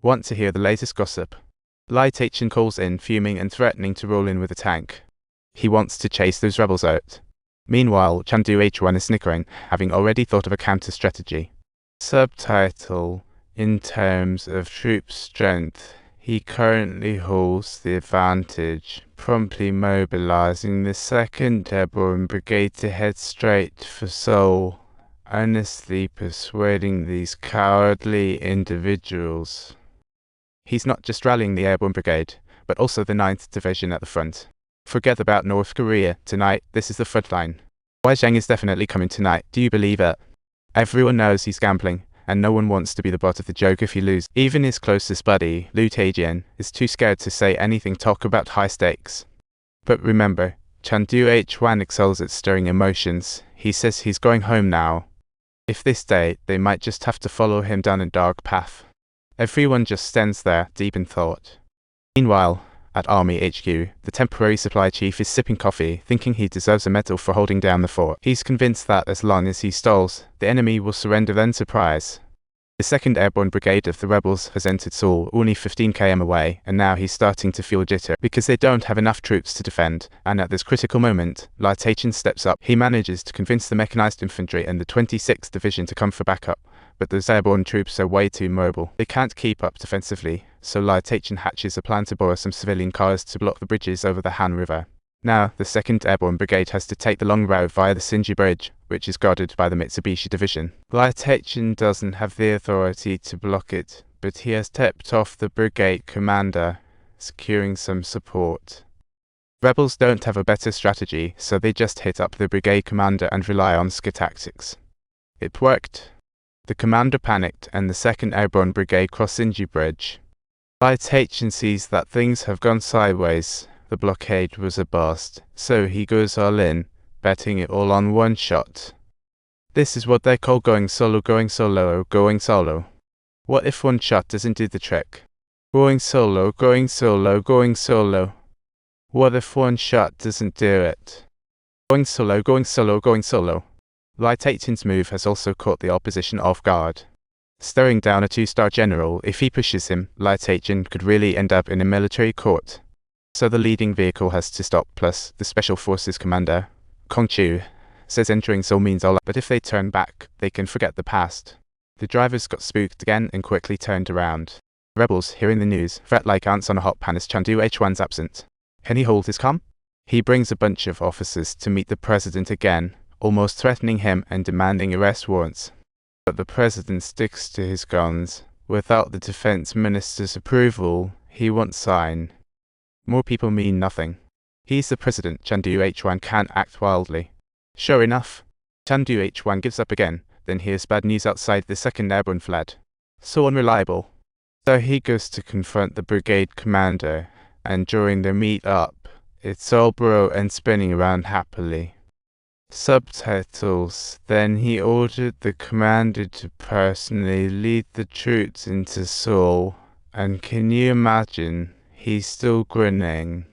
Want to hear the latest gossip? Light-Hn calls in, fuming and threatening to roll in with a tank. He wants to chase those rebels out. Meanwhile, Chandu-H1 is snickering, having already thought of a counter-strategy. Subtitle: in terms of troop strength, he currently holds the advantage, promptly mobilizing the 2nd Airborne Brigade to head straight for Seoul, earnestly persuading these cowardly individuals. He's not just rallying the Airborne Brigade, but also the 9th Division at the front. Forget about North Korea. Tonight, this is the front line. Wei Zheng is definitely coming tonight. Do you believe it? Everyone knows he's gambling, and no one wants to be the butt of the joke if he loses. Even his closest buddy, Liu Taijian, is too scared to say anything talk about high stakes. But remember, Chandu-H1 excels at stirring emotions. He says he's going home now. If they stay, they might just have to follow him down a dark path. Everyone just stands there, deep in thought. Meanwhile, at Army HQ, the temporary supply chief is sipping coffee, thinking he deserves a medal for holding down the fort. He's convinced that as long as he stalls, the enemy will surrender then surprise. The 2nd Airborne Brigade of the rebels has entered Seoul, only 15 km away, and now he's starting to feel jitter, because they don't have enough troops to defend, and at this critical moment, Light-Hn steps up. He manages to convince the mechanized infantry and the 26th Division to come for backup, but those airborne troops are way too mobile. They can't keep up defensively, so Light-Hn hatches a plan to borrow some civilian cars to block the bridges over the Han River. Now, the 2nd Airborne Brigade has to take the long route via the Sinji Bridge, which is guarded by the Mitsubishi Division. Light-Hn doesn't have the authority to block it, but he has tipped off the brigade commander, securing some support. Rebels don't have a better strategy, so they just hit up the brigade commander and rely on ski tactics. It worked. The commander panicked and the 2nd Airborne Brigade crossed Sinji Bridge. Light-Hn sees that things have gone sideways. The blockade was a bust, so he goes all in, betting it all on one shot. This is what they call going solo, going solo, going solo. What if one shot doesn't do the trick? Going solo, going solo, going solo. What if one shot doesn't do it? Going solo, going solo, going solo. Light-Hn's move has also caught the opposition off guard. Staring down a 2-star general, if he pushes him, Light-Hn could really end up in a military court. So the leading vehicle has to stop, plus the Special Forces commander, Kong Chu, says entering Seoul means all, but if they turn back, they can forget the past. The drivers got spooked again and quickly turned around. Rebels, hearing the news, fret like ants on a hot pan as Chandu-H1's absent. Can he hold his calm? He brings a bunch of officers to meet the president again, almost threatening him and demanding arrest warrants. But the president sticks to his guns. Without the defense minister's approval, he won't sign. More people mean nothing. He's the president. Chandu-H1 can't act wildly. Sure enough, Chandu-H1 gives up again, then hears bad news outside. The 2nd Airborne fled. So unreliable. So he goes to confront the brigade commander, and during their meet-up, it's all bro and spinning around happily. Subtitles: then he ordered the commander to personally lead the troops into Seoul, and can you imagine? He's still grinning.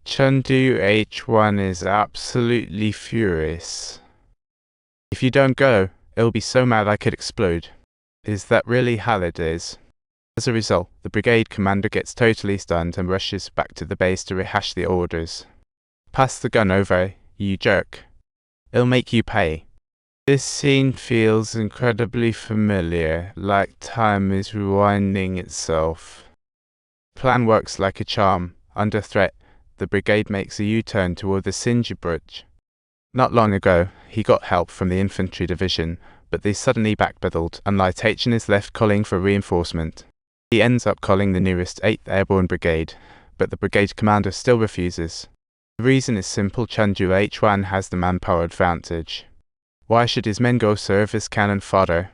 Chandu-H1 is absolutely furious. If you don't go, it'll be so mad I could explode. Is that really how it is? As a result, the brigade commander gets totally stunned and rushes back to the base to rehash the orders. Pass the gun over, you jerk. It'll make you pay. This scene feels incredibly familiar, like time is rewinding itself. Plan works like a charm. Under threat, the brigade makes a U-turn toward the Sinji Bridge. Not long ago, he got help from the infantry division, but they suddenly backpedaled, and Light-Hn is left calling for reinforcement. He ends up calling the nearest 8th Airborne Brigade, but the brigade commander still refuses. The reason is simple: Chandu-H1 has the manpower advantage. Why should his men go serve as cannon fodder?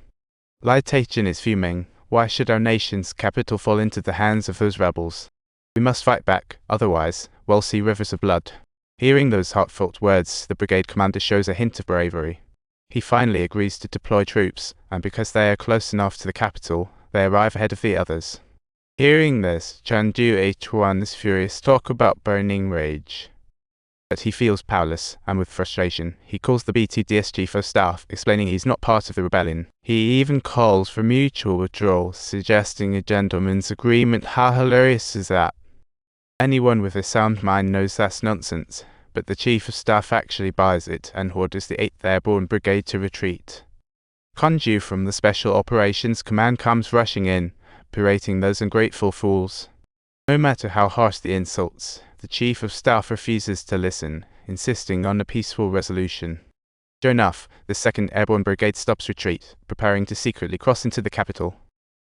Light-Hn is fuming. Why should our nation's capital fall into the hands of those rebels? We must fight back, otherwise we'll see rivers of blood. Hearing those heartfelt words, the brigade commander shows a hint of bravery. He finally agrees to deploy troops, and because they are close enough to the capital, they arrive ahead of the others. Hearing this, Chandu-H1 is furious. Talk about burning rage. but he feels powerless, and with frustration, he calls the BTDSG for staff, explaining he's not part of the rebellion. He even calls for mutual withdrawal, suggesting a gentleman's agreement. How hilarious is that? Anyone with a sound mind knows that's nonsense, but the Chief of Staff actually buys it and orders the 8th Airborne Brigade to retreat. Conju from the Special Operations Command comes rushing in, berating those ungrateful fools. No matter how harsh the insults, the Chief of Staff refuses to listen, insisting on a peaceful resolution. Sure enough, the 2nd Airborne Brigade stops retreat, preparing to secretly cross into the capital.